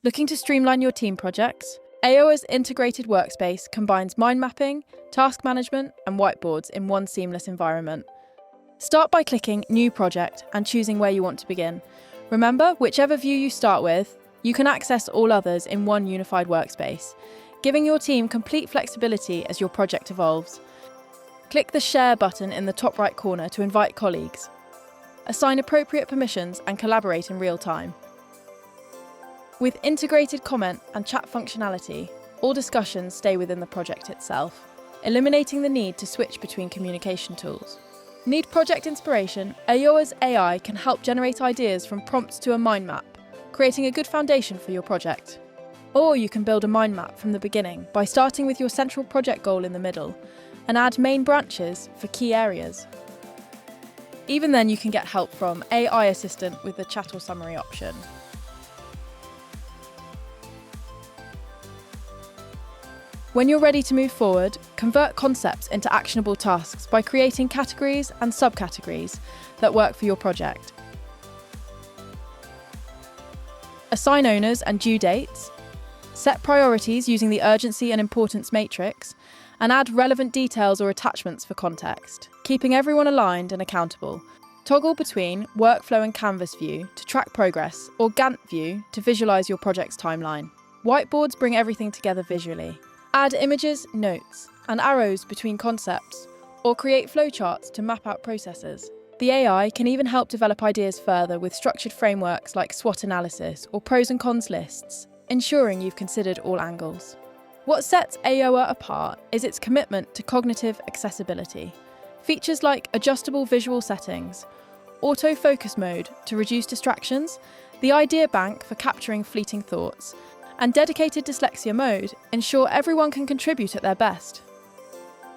Looking to streamline your team projects? Ayoa's integrated workspace combines mind mapping, task management, and whiteboards in one seamless environment. Start by clicking New Project and choosing where you want to begin. Remember, whichever view you start with, you can access all others in one unified workspace, giving your team complete flexibility as your project evolves. Click the Share button in the top right corner to invite colleagues. Assign appropriate permissions and collaborate in real time. With integrated comment and chat functionality, all discussions stay within the project itself, eliminating the need to switch between communication tools. Need project inspiration? Ayoa's AI can help generate ideas from prompts to a mind map, creating a good foundation for your project. Or you can build a mind map from the beginning by starting with your central project goal in the middle and add main branches for key areas. Even then, you can get help from AI Assistant with the chat or summary option. When you're ready to move forward, convert concepts into actionable tasks by creating categories and subcategories that work for your project. Assign owners and due dates, set priorities using the urgency and importance matrix, and add relevant details or attachments for context, keeping everyone aligned and accountable. Toggle between Workflow and Canvas view to track progress, or Gantt view to visualise your project's timeline. Whiteboards bring everything together visually. Add images, notes, and arrows between concepts, or create flowcharts to map out processes. The AI can even help develop ideas further with structured frameworks like SWOT analysis or pros and cons lists, ensuring you've considered all angles. What sets Ayoa apart is its commitment to cognitive accessibility. Features like adjustable visual settings, auto-focus mode to reduce distractions, the idea bank for capturing fleeting thoughts, and dedicated dyslexia mode ensure everyone can contribute at their best.